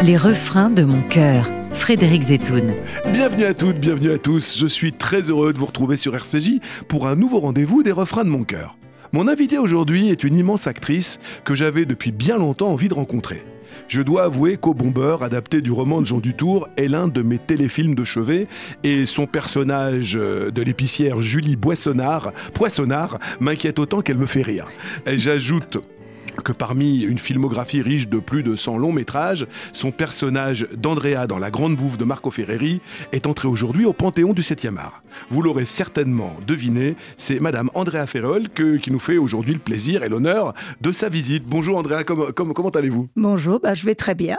Les refrains de mon cœur. Frédéric Zetoun. Bienvenue à toutes, bienvenue à tous. Je suis très heureux de vous retrouver sur RCJ pour un nouveau rendez-vous des refrains de mon cœur. Mon invitée aujourd'hui est une immense actrice que j'avais depuis bien longtemps envie de rencontrer. Je dois avouer qu'Au Bombeur, adapté du roman de Jean Dutour, est l'un de mes téléfilms de chevet et son personnage de l'épicière Julie Poissonnard m'inquiète autant qu'elle me fait rire. Et j'ajoute que parmi une filmographie riche de plus de 100 longs métrages, son personnage d'Andrea dans La Grande Bouffe de Marco Ferreri est entré aujourd'hui au Panthéon du 7e art. Vous l'aurez certainement deviné, c'est Madame Andrea Ferrol qui nous fait aujourd'hui le plaisir et l'honneur de sa visite. Bonjour Andrea, comment allez-vous ? Bonjour, je vais très bien.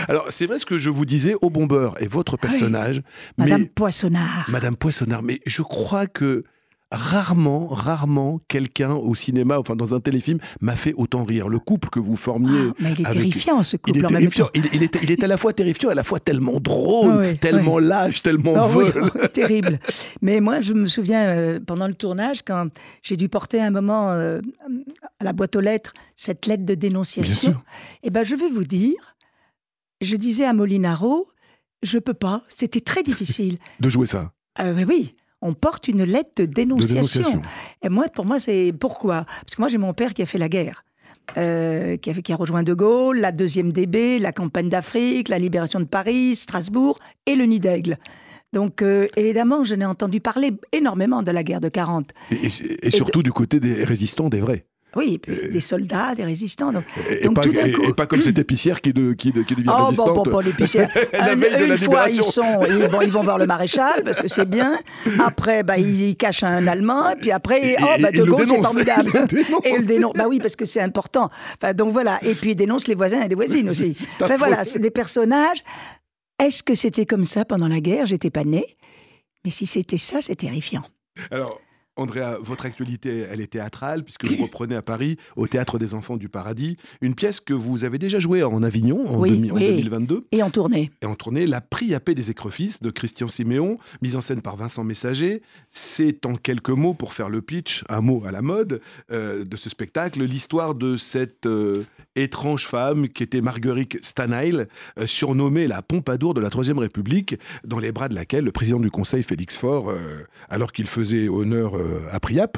Alors, c'est vrai ce que je vous disais, Au Bombeur est votre personnage. Oui, Madame Poissonnard. Madame Poissonnard, mais je crois que rarement quelqu'un au cinéma, enfin dans un téléfilm, m'a fait autant rire. Le couple que vous formiez... mais il est terrifiant, ce couple. Il est à la fois terrifiant et à la fois tellement drôle, tellement lâche, tellement veule. Oui, terrible. Mais moi, je me souviens, pendant le tournage, quand j'ai dû porter un moment à la boîte aux lettres, cette lettre de dénonciation, et je vais vous dire, je disais à Molinaro, je peux pas, c'était très difficile. De jouer ça. Oui. On porte une lettre de dénonciation. Et pour moi, c'est pourquoi ? Parce que moi, j'ai mon père qui a fait la guerre, qui a rejoint De Gaulle, la 2e DB, la campagne d'Afrique, la libération de Paris, Strasbourg et le Nid d'Aigle. Donc, évidemment, je n'ai entendu parler énormément de la guerre de 40. Et surtout du côté des résistants, des vrais. Oui, des soldats, des résistants. Donc tout d'un coup... pas comme cette épicière qui devient résistante. Bon, l'épicière. Une fois, ils vont voir le maréchal, parce que c'est bien. Après, ils cachent un Allemand. Et puis après, De Gaulle, c'est formidable. Et il dénonce. Oui, parce que c'est important. Enfin, donc voilà. Et puis, il dénonce les voisins et les voisines aussi. Enfin, voilà, c'est des personnages. Est-ce que c'était comme ça pendant la guerre ? J'étais pas née. Mais si c'était ça, c'est terrifiant. Alors... Andrea, votre actualité, elle est théâtrale, puisque vous reprenez à Paris, au Théâtre des Enfants du Paradis, une pièce que vous avez déjà jouée en Avignon, en 2022. Et en tournée. La Priapée des écrefisses de Christian Siméon, mise en scène par Vincent Messager. C'est en quelques mots, pour faire le pitch, un mot à la mode, de ce spectacle, l'histoire de cette étrange femme qui était Marguerite Stanheil, surnommée la Pompadour de la Troisième République, dans les bras de laquelle le président du Conseil, Félix Faure, alors qu'il faisait honneur à Priape,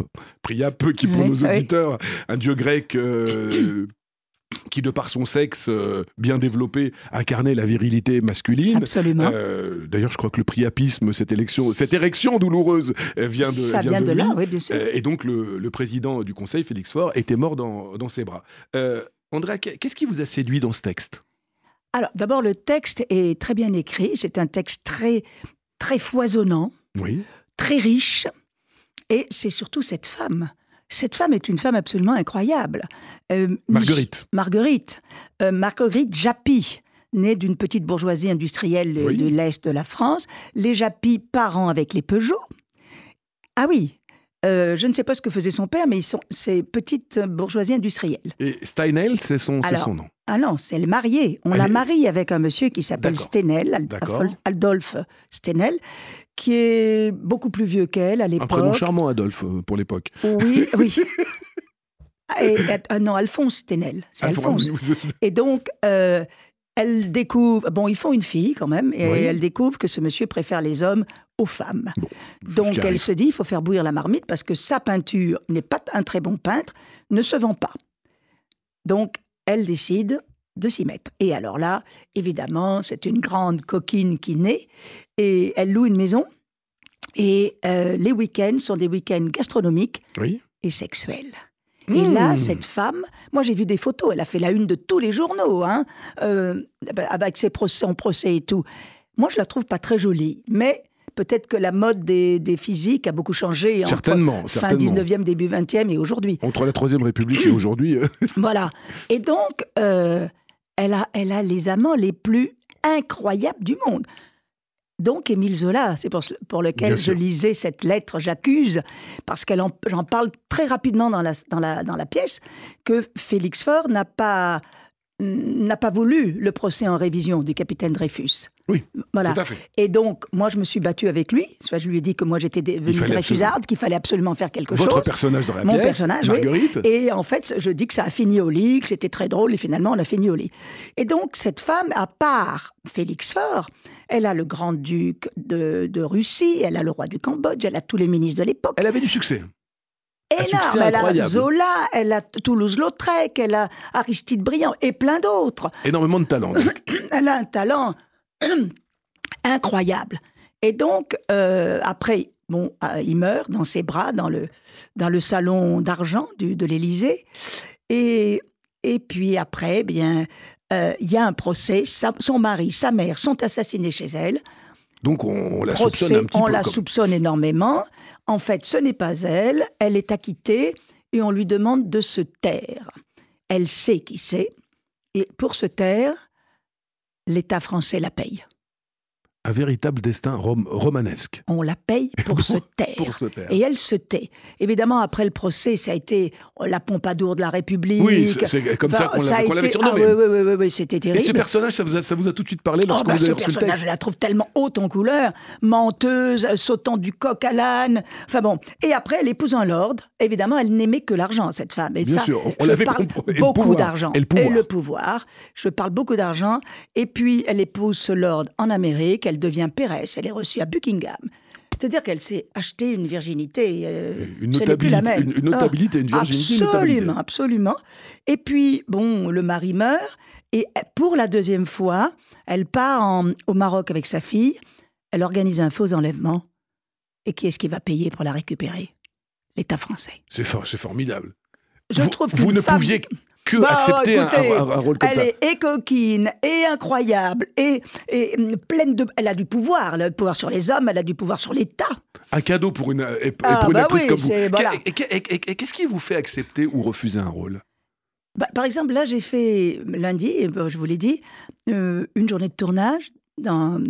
qui pour nos auditeurs, un dieu grec qui de par son sexe bien développé incarnait la virilité masculine. Absolument. D'ailleurs, je crois que le priapisme, cette érection douloureuse vient de là, lui. Oui, bien sûr. Et donc le président du Conseil, Félix Faure, était mort dans ses bras. Andrea, qu'est-ce qui vous a séduit dans ce texte ? Alors, d'abord, le texte est très bien écrit. C'est un texte très, très foisonnant, très riche. Et c'est surtout cette femme. Cette femme est une femme absolument incroyable. Marguerite Japy, née d'une petite bourgeoisie industrielle de l'Est de la France. Les Japy, parents avec les Peugeot. Ah oui, je ne sais pas ce que faisait son père, mais c'est petite bourgeoisie industrielle. Et Stanheil, c'est son nom. Ah non, c'est le marié. On la marie avec un monsieur qui s'appelle Stenel, Adolphe Stenel, qui est beaucoup plus vieux qu'elle à l'époque. Un prénom charmant, Adolphe, pour l'époque. Oui. Non, Alphonse Stenel. C'est Alphonse. Et donc, elle découvre... Ils font une fille quand même, et elle découvre que ce monsieur préfère les hommes aux femmes. Donc, elle se dit, il faut faire bouillir la marmite, parce que sa peinture n'est pas un très bon peintre, ne se vend pas. Donc, elle décide de s'y mettre. Et alors là, évidemment, c'est une grande coquine qui naît, et elle loue une maison, et les week-ends sont des week-ends gastronomiques et sexuels. Et là, cette femme, moi j'ai vu des photos, elle a fait la une de tous les journaux, avec son procès et tout. Moi, je la trouve pas très jolie, mais peut-être que la mode des physiques a beaucoup changé entre fin 19e, début 20e et aujourd'hui. Entre la Troisième République et aujourd'hui. Voilà. Et donc, elle a les amants les plus incroyables du monde. Donc, Émile Zola, c'est pour lequel je lisais cette lettre, j'accuse, parce j'en parle très rapidement dans la pièce, que Félix Faure n'a pas n'a pas voulu le procès en révision du capitaine Dreyfus. Oui, voilà. Tout à fait. Et donc, moi, je me suis battue avec lui. Enfin, je lui ai dit que moi, j'étais devenue Dreyfusarde, qu'il fallait absolument faire quelque chose. Votre personnage dans la pièce, personnage, Marguerite. Oui. Et en fait, je dis que ça a fini au lit, que c'était très drôle, et finalement, on a fini au lit. Et donc, cette femme, à part Félix Faure, elle a le grand-duc de Russie, elle a le roi du Cambodge, elle a tous les ministres de l'époque. Elle avait du succès. Énorme, elle a Zola, elle a Toulouse-Lautrec, elle a Aristide Briand et plein d'autres. Énormément de talent. Elle a un talent incroyable. Et donc, après, bon, il meurt dans ses bras, dans le salon d'argent de l'Élysée. Et puis après, bien, il y a un procès. Son mari, sa mère sont assassinés chez elle. Donc on la soupçonne un petit peu. On la soupçonne énormément. En fait, ce n'est pas elle. Elle est acquittée et on lui demande de se taire. Elle sait qui c'est. Et pour se taire, l'État français la paye. Un véritable destin romanesque. On la paye pour se taire. Pour se taire. Et elle se tait. Évidemment, après le procès, ça a été la Pompadour de la République. Oui, c'est comme ça qu'on l'avait surnommée. Oui, c'était terrible. Et ce personnage, ça vous a tout de suite parlé lorsque vous avez reçu le texte? Ce personnage, je la trouve tellement haute en couleur, menteuse, sautant du coq à l'âne. Enfin bon. Et après, elle épouse un lord. Évidemment, elle n'aimait que l'argent, cette femme. Et bien ça, sûr, on l'avait compris. Beaucoup d'argent. Et le pouvoir. Je parle beaucoup d'argent. Et puis, elle épouse ce lord en Amérique. Elle devient peeresse. Elle est reçue à Buckingham. C'est-à-dire qu'elle s'est achetée une virginité. Une notabilité, une virginité. Absolument. Et puis, bon, le mari meurt. Et pour la deuxième fois, elle part au Maroc avec sa fille. Elle organise un faux enlèvement. Et qui est-ce qui va payer pour la récupérer? L'État français. C'est formidable. Vous ne pouviez que accepter un rôle comme ça. Elle est coquine, et incroyable, et pleine de... Elle a du pouvoir sur les hommes, elle a du pouvoir sur l'État. Un cadeau pour une actrice comme vous. Voilà. Et qu'est-ce qui vous fait accepter ou refuser un rôle? Par exemple, là, j'ai fait lundi, je vous l'ai dit, une journée de tournage dans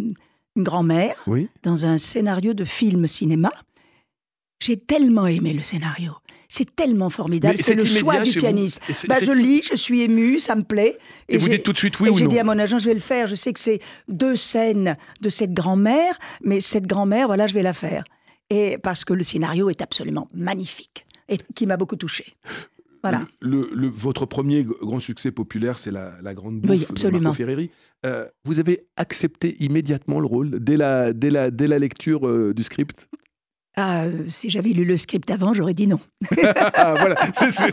Une grand-mère, dans un scénario de film-cinéma. J'ai tellement aimé le scénario. C'est tellement formidable. C'est le choix du pianiste. Je lis, je suis émue, ça me plaît. Et vous dites tout de suite oui ou non? J'ai dit à mon agent, je vais le faire. Je sais que c'est 2 scènes de cette grand-mère, mais cette grand-mère, voilà, je vais la faire. Et parce que le scénario est absolument magnifique et qui m'a beaucoup touchée. Voilà. Votre premier grand succès populaire, c'est la Grande Bouffe de Marco Ferreri. Vous avez accepté immédiatement le rôle dès la lecture du script? Si j'avais lu le script avant, j'aurais dit non. Voilà, c'est ce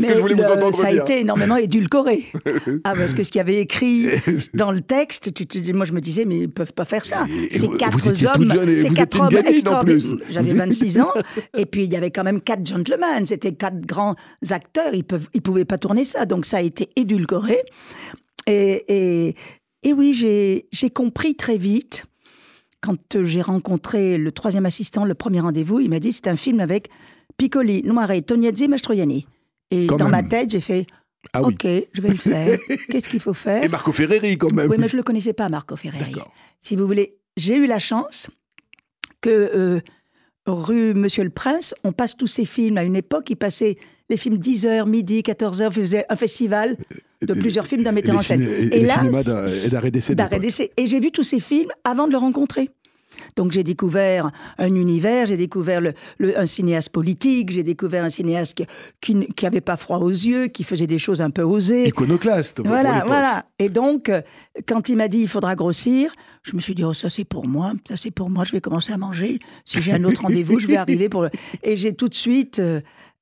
que je voulais vous entendre dire. Ça a été énormément édulcoré. Parce que ce qu'il y avait écrit dans le texte, moi je me disais, mais ils ne peuvent pas faire ça. C'est 4 hommes, c'est 4 hommes extraordinaires. J'avais 26 ans, et puis il y avait quand même 4 gentlemen, c'était 4 grands acteurs, ils ne pouvaient pas tourner ça, donc ça a été édulcoré. Et oui, j'ai compris très vite. Quand j'ai rencontré le 3e assistant, le premier rendez-vous, il m'a dit c'est un film avec Piccoli, Noiret, Tognazzi, Mastroianni. Et dans ma tête, j'ai fait OK, je vais le faire. Qu'est-ce qu'il faut faire? Et Marco Ferreri, quand même. Oui, mais je ne le connaissais pas, Marco Ferreri. Si vous voulez, j'ai eu la chance que rue Monsieur le Prince, on passe tous ces films. À une époque, ils passaient les films 10h, midi, 14h, ils faisaient un festival de plusieurs films d'un metteur en scène. Et là, d'arrêt d'essai. Et j'ai vu tous ces films avant de le rencontrer. Donc j'ai découvert un univers, j'ai découvert un cinéaste politique, j'ai découvert un cinéaste qui n'avait pas froid aux yeux, qui faisait des choses un peu osées. Iconoclaste. Voilà. Et donc, quand il m'a dit il faudra grossir, je me suis dit ça c'est pour moi, je vais commencer à manger. Si j'ai un autre rendez-vous, je vais arriver pour le... Et j'ai tout de suite,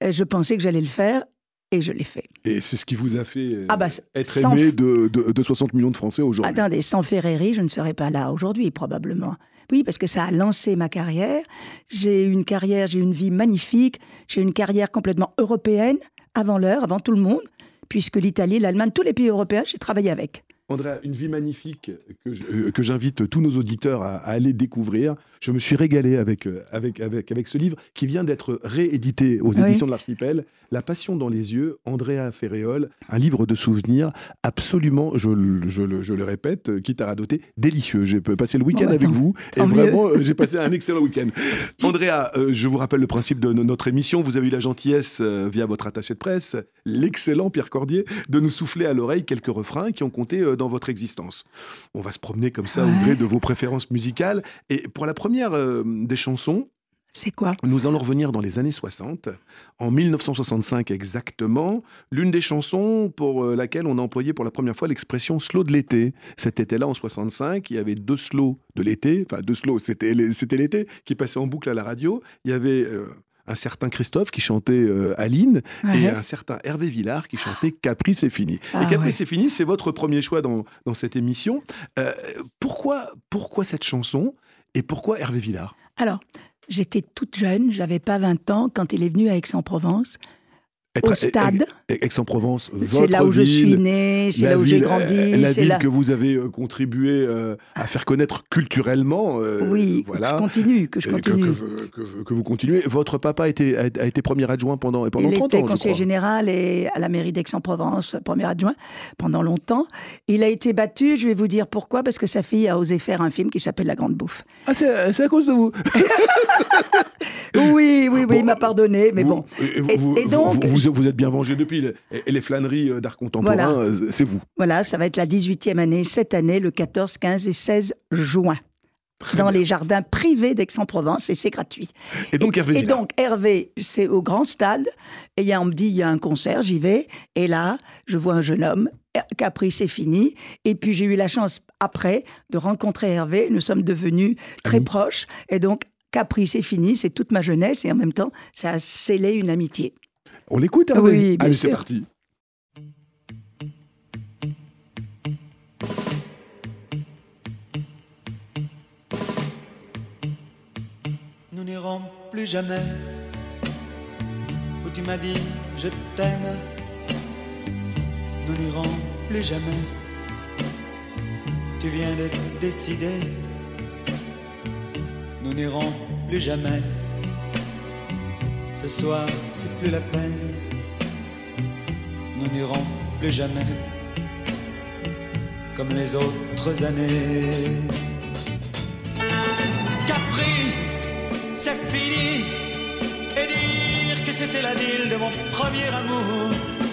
je pensais que j'allais le faire. Et je l'ai fait. Et c'est ce qui vous a fait être aimé de 60 millions de Français aujourd'hui. Attendez, sans Ferreri, je ne serais pas là aujourd'hui, probablement. Oui, parce que ça a lancé ma carrière. J'ai une vie magnifique. J'ai une carrière complètement européenne, avant l'heure, avant tout le monde, puisque l'Italie, l'Allemagne, tous les pays européens, j'ai travaillé avec. Andrea, une vie magnifique que j'invite tous nos auditeurs à aller découvrir. Je me suis régalé avec ce livre qui vient d'être réédité aux éditions de l'Archipel. La Passion dans les yeux, Andrea Ferréol, un livre de souvenirs absolument, je le répète, quitte à radoter, délicieux. J'ai passé le week-end avec vous et vraiment, j'ai passé un excellent week-end. Andrea, je vous rappelle le principe de notre émission. Vous avez eu la gentillesse, via votre attaché de presse, l'excellent Pierre Cordier, de nous souffler à l'oreille quelques refrains qui ont compté dans votre existence. On va se promener comme ça au gré de vos préférences musicales. Et pour la première des chansons, c'est quoi ? Nous allons revenir dans les années 60, en 1965 exactement, l'une des chansons pour laquelle on a employé pour la première fois l'expression slow de l'été. Cet été-là, en 65, il y avait 2 slows de l'été, enfin 2 slows, c'était l'été, qui passaient en boucle à la radio. Il y avait un certain Christophe qui chantait Aline et un certain Hervé Villard qui chantait Capri c'est fini. Et Capri c'est fini, c'est votre premier choix dans cette émission. Pourquoi cette chanson et pourquoi Hervé Villard ? Alors, j'étais toute jeune, j'avais pas 20 ans quand il est venu à Aix-en-Provence. Au stade. Aix-en-Provence, c'est là où je suis né, c'est là où j'ai grandi. La ville que vous avez contribué à faire connaître culturellement. Oui, voilà. que je continue. Que vous continuez. Votre papa a été premier adjoint pendant 30 ans, il était conseiller général et à la mairie d'Aix-en-Provence, premier adjoint, pendant longtemps. Il a été battu, je vais vous dire pourquoi, parce que sa fille a osé faire un film qui s'appelle La Grande Bouffe. Ah, c'est à cause de vous. Oui, il m'a pardonné, mais bon. Et donc... Vous êtes bien vengé depuis. Et les flâneries d'art contemporain, c'est vous. Voilà, ça va être la 18e année, cette année, le 14, 15 et 16 juin. Dans les jardins privés d'Aix-en-Provence, et c'est gratuit. Et donc Hervé, c'est au grand stade, et on me dit, il y a un concert, j'y vais, et là, je vois un jeune homme, Capri, c'est fini, et puis j'ai eu la chance, après, de rencontrer Hervé, nous sommes devenus très proches, et donc, Capri, c'est fini, c'est toute ma jeunesse, et en même temps, ça a scellé une amitié. On l'écoute, Hervé ? Oui, bien Allez, sûr. c'est parti. Nous n'irons plus jamais où tu m'as dit je t'aime. Nous n'irons plus jamais. Tu viens de décider. Nous n'irons plus jamais. Ce soir, c'est plus la peine. Nous n'irons plus jamais comme les autres années. Capri, c'est fini. Et dire que c'était la ville de mon premier amour.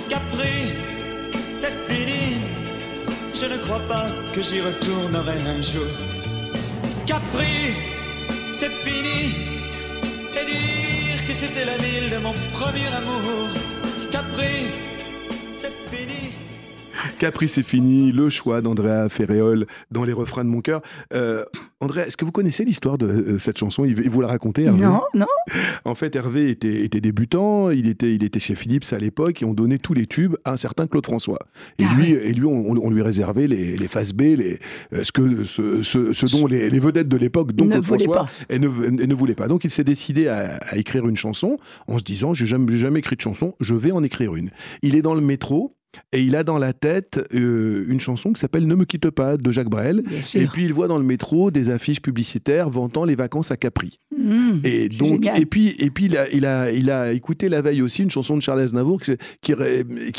Capri, c'est fini. Je ne crois pas que j'y retournerai un jour. Capri, c'est fini. Et dire que c'était la ville de mon premier amour. Capri, c'est fini. Capri, c'est fini, le choix d'Andrea Ferréol dans les refrains de mon cœur. Andrea, est-ce que vous connaissez l'histoire de cette chanson ? Il vous la racontait, Hervé ? Non. En fait, Hervé était débutant, il était chez Philips à l'époque, et on donnait tous les tubes à un certain Claude François. Et lui, on lui réservait les faces B, ce dont les vedettes de l'époque, dont Claude François, ne voulaient pas. Donc il s'est décidé à écrire une chanson en se disant, j'ai jamais écrit de chanson, je vais en écrire une. Il est dans le métro. Et il a dans la tête une chanson qui s'appelle « Ne me quitte pas » de Jacques Brel. Et puis il voit dans le métro des affiches publicitaires vantant les vacances à Capri. Et donc, et puis il a écouté la veille aussi une chanson de Charles Aznavour qui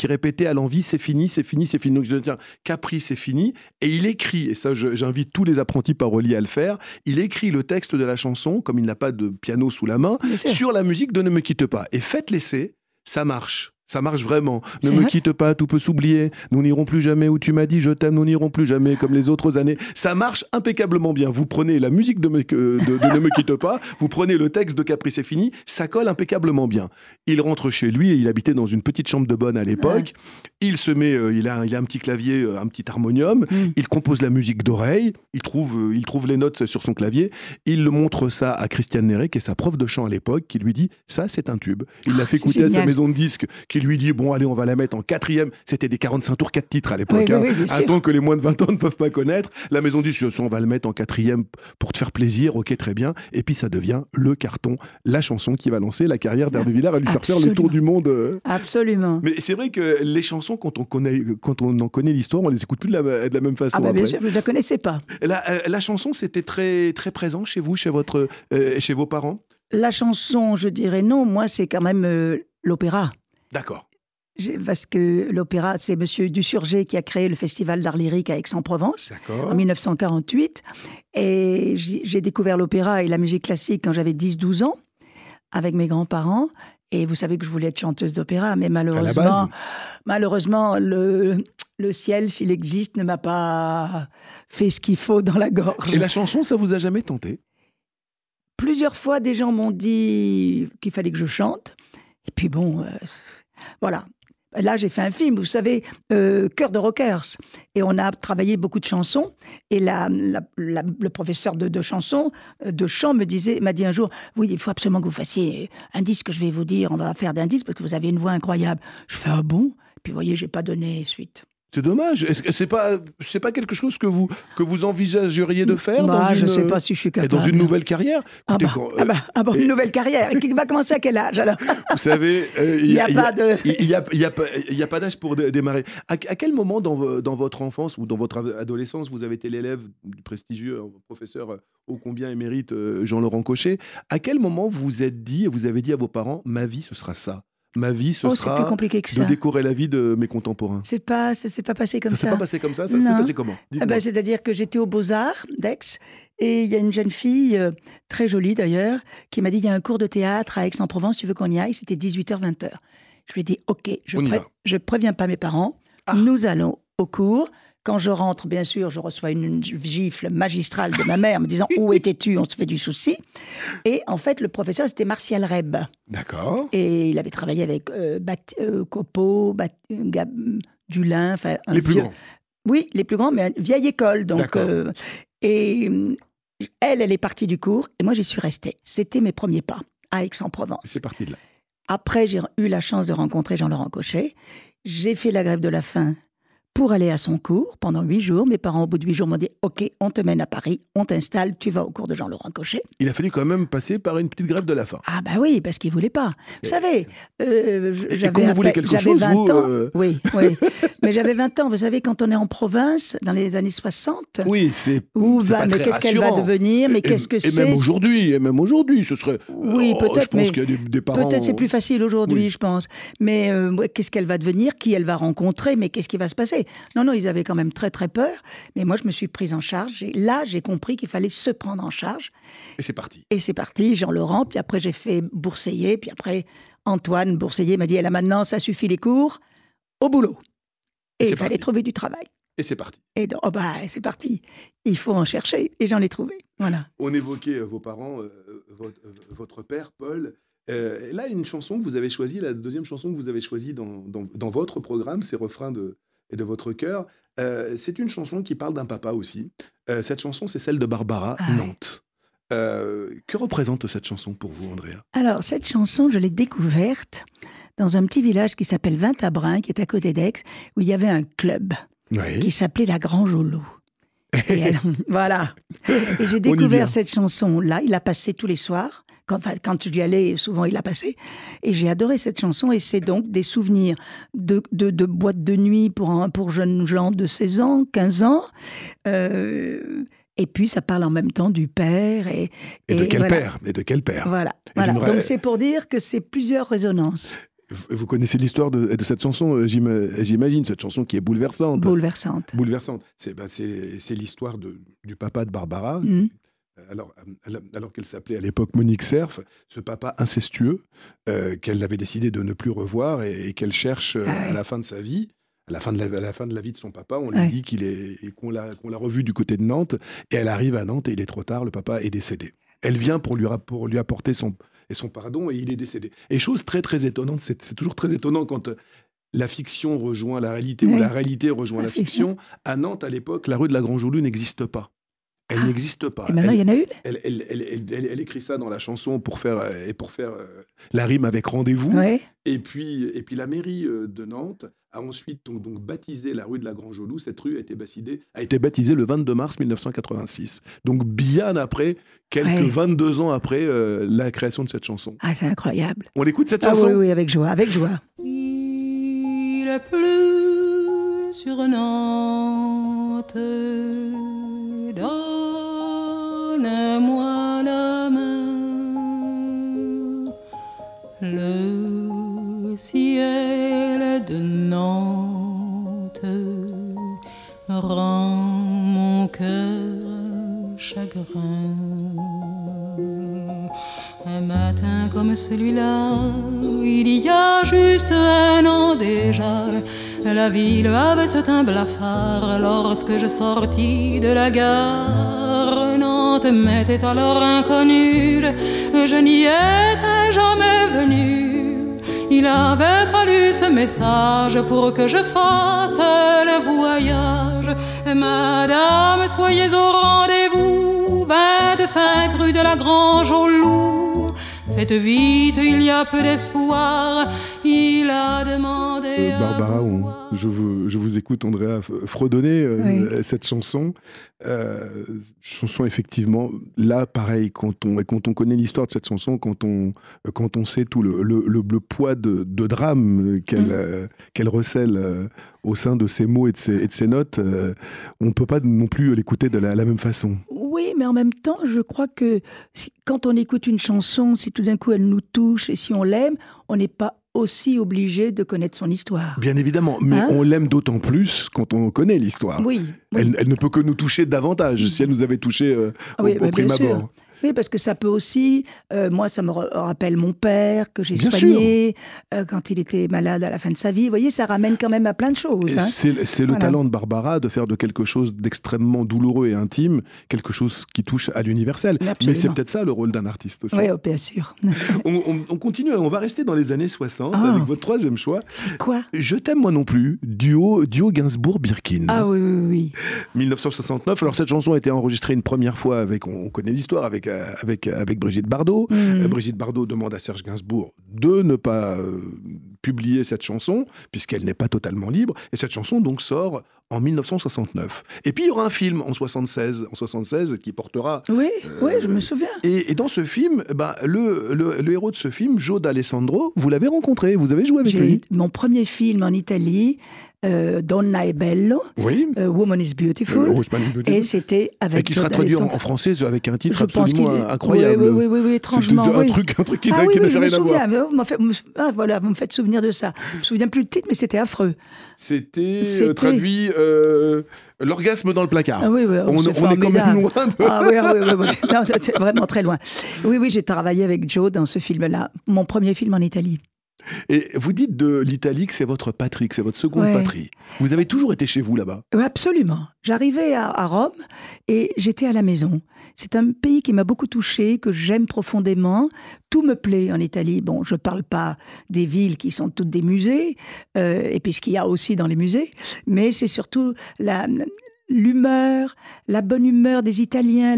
répétait à l'envi « C'est fini, c'est fini, c'est fini ». Donc je tiens, Capri, c'est fini. Et il écrit, et ça j'invite tous les apprentis paroliers à le faire, il écrit le texte de la chanson, comme il n'a pas de piano sous la main, sur la musique de « Ne me quitte pas ». Et faites l'essai, ça marche. Ça marche vraiment. Ne me quitte pas, tout peut s'oublier. Nous n'irons plus jamais où tu m'as dit je t'aime. Nous n'irons plus jamais comme les autres années. Ça marche impeccablement bien. Vous prenez la musique de Ne me quitte pas, vous prenez le texte de Capri c'est fini, ça colle impeccablement bien. Il rentre chez lui et il habitait dans une petite chambre de bonne à l'époque. Il se met, il a un petit clavier, un petit harmonium. Il compose la musique d'oreille. Il trouve les notes sur son clavier. Il le montre ça à Christiane Néré, qui est sa prof de chant à l'époque, qui lui dit ça c'est un tube. Il l'a fait écouter à sa maison de disques, qui lui dit, bon, allez, on va la mettre en 4e. C'était des 45 tours, 4 titres à l'époque. Un ton que les moins de 20 ans ne peuvent pas connaître. La maison dit, on va le mettre en 4e pour te faire plaisir. Ok, très bien. Et puis, ça devient le carton, la chanson qui va lancer la carrière d'Hervé Villard et lui faire le tour du monde. Absolument. Mais c'est vrai que les chansons, quand on en connaît l'histoire, on les écoute plus de la même façon. Bien sûr, je ne la connaissais pas. La chanson, c'était très, très présent chez vous, chez vos parents? La chanson, je dirais non. Moi, c'est quand même l'opéra. D'accord. Parce que l'opéra, c'est M. Dussurgé qui a créé le Festival d'art lyrique à Aix-en-Provence en 1948. Et j'ai découvert l'opéra et la musique classique quand j'avais 10-12 ans, avec mes grands-parents. Et vous savez que je voulais être chanteuse d'opéra, mais malheureusement, le ciel, s'il existe, ne m'a pas fait ce qu'il faut dans la gorge. Et la chanson, ça vous a jamais tenté? Plusieurs fois, des gens m'ont dit qu'il fallait que je chante. Et puis bon, voilà. Là, j'ai fait un film, vous savez, Cœur de Rockers. Et on a travaillé beaucoup de chansons. Et le professeur de chansons, de chant, m'a dit un jour, oui, il faut absolument que vous fassiez un disque, je vais vous dire, on va faire d'un disque parce que vous avez une voix incroyable. Je fais, ah bon? Puis vous voyez, j'ai pas donné suite. C'est dommage. Est-ce que c'est pas quelque chose que vous envisageriez de faire je ne sais pas si je suis capable. Et dans une nouvelle carrière? Une nouvelle carrière. Qui va commencer à quel âge alors? Vous savez, il n'y a pas d'âge pour démarrer. À quel moment dans votre enfance ou dans votre adolescence vous avez été l'élève du prestigieux professeur ô combien émérite Jean-Laurent Cochet? À quel moment vous avez dit à vos parents, ma vie ce sera ça? Ma vie, ce sera plus compliqué que ça. De décorer la vie de mes contemporains. Ça s'est pas passé comme ça. Ça s'est pas passé comme ça? Ça s'est passé comment? C'est-à-dire que j'étais aux Beaux-Arts d'Aix et il y a une jeune fille, très jolie d'ailleurs, qui m'a dit, il y a un cours de théâtre à Aix-en-Provence, tu veux qu'on y aille? C'était 18h, 20h. Je lui ai dit, ok, je préviens pas mes parents, nous allons au cours. Quand je rentre, bien sûr, je reçois une gifle magistrale de ma mère me disant « Où étais-tu » On se fait du souci. Et en fait, le professeur, c'était Martial Reb. D'accord. Et il avait travaillé avec Copeau, Dulin. Les plus grands. Oui, les plus grands, mais une vieille école. Donc, et elle est partie du cours et moi, j'y suis restée. C'était mes premiers pas à Aix-en-Provence. C'est parti de là. Après, j'ai eu la chance de rencontrer Jean-Laurent Cochet. J'ai fait la grève de la faim pour aller à son cours pendant 8 jours. Mes parents, au bout de 8 jours, m'ont dit « Ok, on te mène à Paris, on t'installe, tu vas au cours de Jean-Laurent Cochet. » Il a fallu quand même passer par une petite grève de la faim. Ah bah oui, parce qu'il ne voulait pas. Vous savez, j'avais 20 ans. Oui. Mais j'avais 20 ans. Vous savez, quand on est en province, dans les années 60, oui, c'est pas mais qu'est-ce qu'elle va devenir? Mais qu'est-ce que c'est? Et même aujourd'hui, ce serait... Oui, peut-être, je pense qu'il y a des parents... Peut-être c'est plus facile aujourd'hui, je pense. Mais qu'est-ce qu'elle va devenir? Qui elle va rencontrer? Mais qu'est-ce qui va se passer? Non, ils avaient quand même très, très peur. Mais moi, je me suis prise en charge. Et là, j'ai compris qu'il fallait se prendre en charge. Et c'est parti. Et c'est parti, Jean-Laurent. Puis après, j'ai fait Bourseiller. Puis après, Antoine Bourseiller m'a dit, là, maintenant, ça suffit les cours, au boulot. Et il fallait trouver du travail. Et c'est parti. Et donc, c'est parti. Il faut en chercher. Et j'en ai trouvé. Voilà. On évoquait vos parents, votre père, Paul. Là, une chanson que vous avez choisie, la deuxième chanson que vous avez choisie dans votre programme, c'est Refrain de votre cœur. C'est une chanson qui parle d'un papa aussi. Cette chanson, c'est celle de Barbara, Nantes. Que représente cette chanson pour vous, Andrea? Alors, cette chanson, je l'ai découverte dans un petit village qui s'appelle Vintabrin, qui est à côté d'Aix, où il y avait un club qui s'appelait La Grange au Loup. Voilà. Et j'ai découvert cette chanson-là. Il la passait tous les soirs. Quand j'y allais, souvent il la passait. Et j'ai adoré cette chanson. Et c'est donc des souvenirs de boîte de nuit pour jeunes gens de 16 ans, 15 ans. Et puis, ça parle en même temps du père. Et de quel père? Et de quel père? Voilà. Donc, c'est pour dire que c'est plusieurs résonances. Vous connaissez l'histoire de cette chanson, j'imagine, cette chanson qui est bouleversante. Bouleversante. C'est l'histoire du papa de Barbara, alors qu'elle s'appelait à l'époque Monique Cerf, ce papa incestueux qu'elle avait décidé de ne plus revoir et qu'elle cherche à la fin de sa vie. À la fin de la vie de son papa, on lui dit qu'on l'a revu du côté de Nantes, et elle arrive à Nantes et il est trop tard, le papa est décédé. Elle vient pour lui apporter son pardon et il est décédé. Et chose très très étonnante, c'est toujours très étonnant quand la fiction rejoint la réalité ou la réalité rejoint la fiction. À Nantes, à l'époque, la rue de la Grange au Loup n'existe pas. Elle n'existe pas. Et maintenant, il y en a une. Elle écrit ça dans la chanson pour faire la rime avec rendez-vous. Ouais. Et puis la mairie de Nantes a ensuite donc baptisé la rue de la Grange-au-Loup. Cette rue a été baptisée le 22 mars 1986. Donc bien après, 22 ans après la création de cette chanson. Ah, c'est incroyable. On écoute cette chanson ? Oui, avec joie, avec joie. Il a plu sur Nantes, donne-moi la main. Le ciel de Nantes rend mon cœur chagrin. Un matin comme celui-là, il y a juste 1 an déjà, la ville avait ce teint blafard. Lorsque je sortis de la gare, Nantes m'était alors inconnue, je n'y étais jamais venue. Il avait fallu ce message pour que je fasse le voyage. Madame, soyez au rendez-vous, 25 rue de la Grange-au-Loup. Faites vite, il y a peu d'espoir. Il a demandé Barbara, je vous écoute, Andrea, fredonner cette chanson. Chanson, effectivement, là, pareil, quand on connaît l'histoire de cette chanson, quand on sait tout le poids de drame qu'elle recèle au sein de ses mots et de ses notes, on ne peut pas non plus l'écouter de la même façon. Oui, mais en même temps, je crois que quand on écoute une chanson, si tout d'un coup elle nous touche et si on l'aime, on n'est pas aussi obligé de connaître son histoire. Bien évidemment, mais on l'aime d'autant plus quand on connaît l'histoire. Oui. Elle ne peut que nous toucher davantage si elle nous avait touché au prime abord. Oui, parce que ça peut aussi... moi, ça me rappelle mon père, que j'ai soigné quand il était malade à la fin de sa vie. Vous voyez, ça ramène quand même à plein de choses. C'est le talent de Barbara de faire de quelque chose d'extrêmement douloureux et intime, quelque chose qui touche à l'universel. Mais c'est peut-être ça le rôle d'un artiste aussi. Oui, bien sûr. on continue, on va rester dans les années 60 avec votre troisième choix. C'est quoi ? Je t'aime moi non plus, duo Gainsbourg-Birkin. Ah oui. 1969. Alors cette chanson a été enregistrée une première fois avec, on connaît l'histoire, avec Brigitte Bardot. Brigitte Bardot demande à Serge Gainsbourg de ne pas publier cette chanson, puisqu'elle n'est pas totalement libre. Et cette chanson donc sort en 1969. Et puis il y aura un film en 76 qui portera... Oui, je me souviens. Et dans ce film, le héros de ce film, Joe D'Alessandro, vous l'avez rencontré, vous avez joué avec lui. Mon premier film en Italie, Donna è bello, Woman is Beautiful, et c'était avec... Et qui sera traduit en français avec un titre absolument incroyable. Oui, étrangement. Un truc qui n'a rien à voir. Voilà, vous me faites souvenir de ça. Je me souviens plus le titre, mais c'était affreux. C'était traduit l'orgasme dans le placard. Ah oui, on est quand même loin de... Ah oui. Non, c'est vraiment très loin. Oui, j'ai travaillé avec Joe dans ce film-là, mon premier film en Italie. Et vous dites de l'Italie que c'est votre patrie, que c'est votre seconde patrie. Vous avez toujours été chez vous là-bas? Oui, absolument. J'arrivais à Rome et j'étais à la maison. C'est un pays qui m'a beaucoup touchée, que j'aime profondément. Tout me plaît en Italie. Bon, je ne parle pas des villes qui sont toutes des musées, et puis ce qu'il y a aussi dans les musées, mais c'est surtout l'humeur, la bonne humeur des Italiens,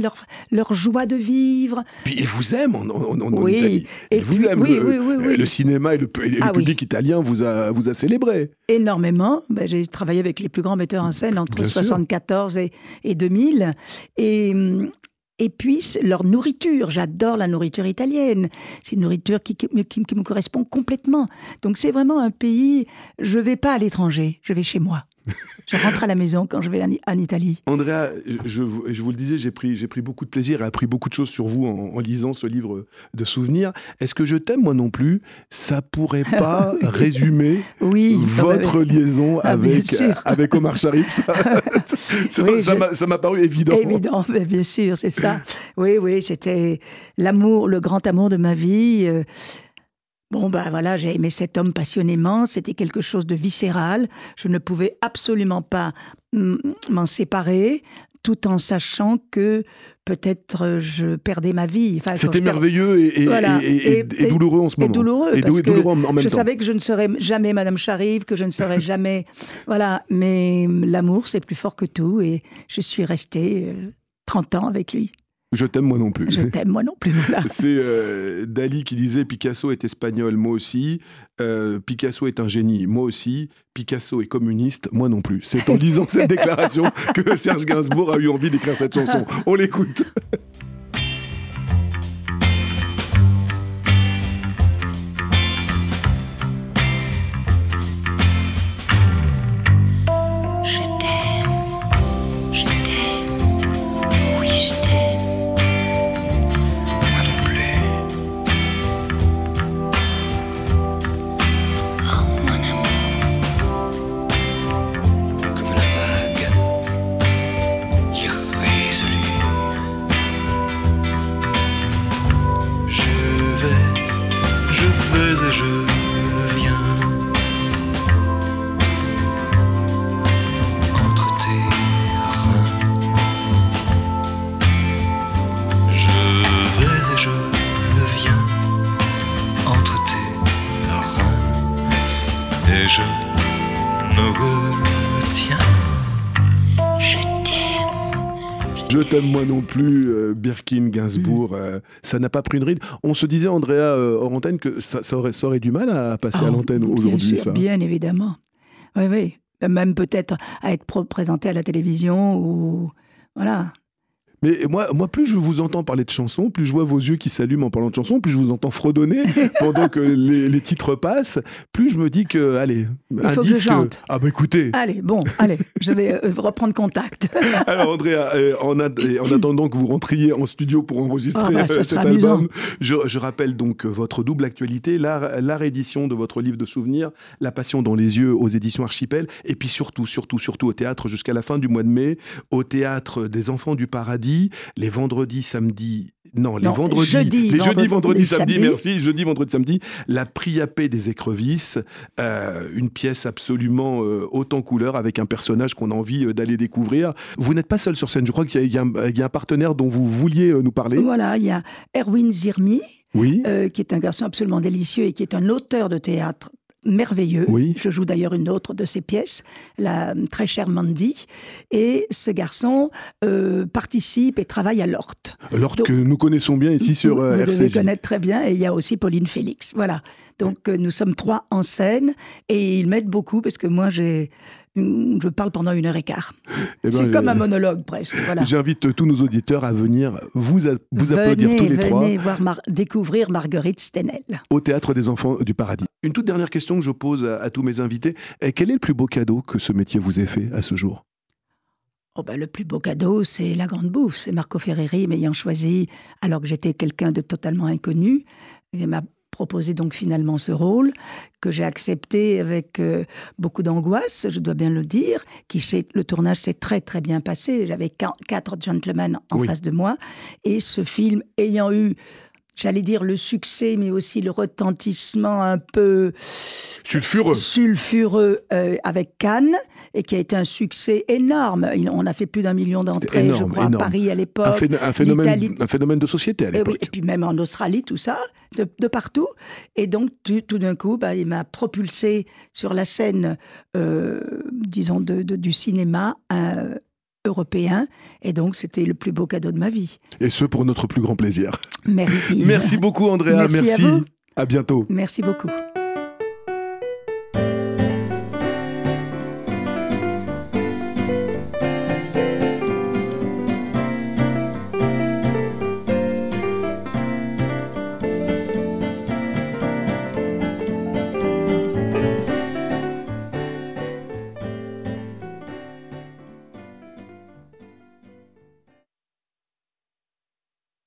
leur joie de vivre. Puis ils vous aiment en Italie. Ils vous aiment. Le cinéma et le public italien vous a célébré. Énormément. J'ai travaillé avec les plus grands metteurs en scène entre 1974 et 2000. Et puis, leur nourriture. J'adore la nourriture italienne. C'est une nourriture qui me correspond complètement. Donc, c'est vraiment un pays... Je ne vais pas à l'étranger, je vais chez moi. Je rentre à la maison quand je vais en Italie. Andrea, je vous le disais, j'ai pris beaucoup de plaisir et appris beaucoup de choses sur vous en lisant ce livre de souvenirs. Est-ce que Je t'aime, moi non plus, ça pourrait pas résumer votre liaison avec Omar Sharif? Ça m'a paru évident. Évident, bien sûr, c'est ça. Oui, c'était le grand amour de ma vie. J'ai aimé cet homme passionnément, c'était quelque chose de viscéral, je ne pouvais absolument pas m'en séparer, tout en sachant que peut-être je perdais ma vie. C'était merveilleux et douloureux en ce moment. Et douloureux, parce que en même temps. Je savais que je ne serais jamais Madame Sharif, que je ne serais jamais... Voilà, mais l'amour, c'est plus fort que tout, et je suis restée 30 ans avec lui. Je t'aime moi non plus. Je t'aime moi non plus, voilà. C'est Dali qui disait Picasso est espagnol, moi aussi. Picasso est un génie, moi aussi. Picasso est communiste, moi non plus. C'est en disant cette déclaration que Serge Gainsbourg a eu envie d'écrire cette chanson. On l'écoute. Je me retiens. Je t'aime moi non plus, Birkin, Gainsbourg, ça n'a pas pris une ride. On se disait, Andrea, hors antenne, que ça aurait du mal à passer à l'antenne aujourd'hui, bien sûr, ça. Bien évidemment. Oui, oui. Même peut-être à être présenté à la télévision ou... Voilà. Mais moi, plus je vous entends parler de chansons, plus je vois vos yeux qui s'allument en parlant de chansons, plus je vous entends fredonner pendant que les titres passent, plus je me dis que, allez, il faut que je chante. Ah bah écoutez. Allez, je vais reprendre contact. Alors Andrea, en attendant que vous rentriez en studio pour enregistrer cet album, je rappelle donc votre double actualité, la réédition de votre livre de souvenirs, La Passion dans les yeux aux éditions Archipel, et puis surtout au théâtre jusqu'à la fin du mois de mai, au théâtre des Enfants du Paradis, les vendredis, samedis... jeudi, vendredi, samedi, merci. Jeudi, vendredi, samedi. La Priapé des écrevisses, une pièce absolument haute en couleur avec un personnage qu'on a envie d'aller découvrir. Vous n'êtes pas seul sur scène, je crois qu'il y a un partenaire dont vous vouliez nous parler. Voilà, il y a Erwin Zirmi, oui. Qui est un garçon absolument délicieux et qui est un auteur de théâtre merveilleux. Oui. Je joue d'ailleurs une autre de ses pièces, la très chère Mandy. Et ce garçon participe et travaille à l'Horte. L'Horte que nous connaissons bien ici sur RCJ. Vous devez connaître très bien. Et il y a aussi Pauline Félix. Voilà. Donc nous sommes 3 en scène et ils m'aident beaucoup parce que moi je parle pendant 1h15. C'est comme un monologue presque. Voilà. J'invite tous nos auditeurs à venir vous applaudir tous les 3. Venez découvrir Marguerite Stenel. Au Théâtre des Enfants du Paradis. Une toute dernière question que je pose à tous mes invités. Quel est le plus beau cadeau que ce métier vous ait fait à ce jour ? Le plus beau cadeau, c'est la grande bouffe. C'est Marco Ferreri m'ayant choisi alors que j'étais quelqu'un de totalement inconnu. Il m'a proposé donc finalement ce rôle que j'ai accepté avec beaucoup d'angoisse, je dois bien le dire. Le tournage s'est très très bien passé. J'avais 4 gentlemen en face de moi. Et ce film ayant eu, j'allais dire le succès, mais aussi le retentissement un peu sulfureux avec Cannes, et qui a été un succès énorme. On a fait plus d'1 million d'entrées, je crois, à Paris à l'époque. Un phénomène de société à l'époque. Et puis même en Australie, tout ça, de partout. Et donc, tout d'un coup, il m'a propulsé sur la scène, disons, du cinéma européen. Et donc, c'était le plus beau cadeau de ma vie. Et ce, pour notre plus grand plaisir. Merci. Merci beaucoup, Andrea. Merci. À vous. À bientôt. Merci beaucoup.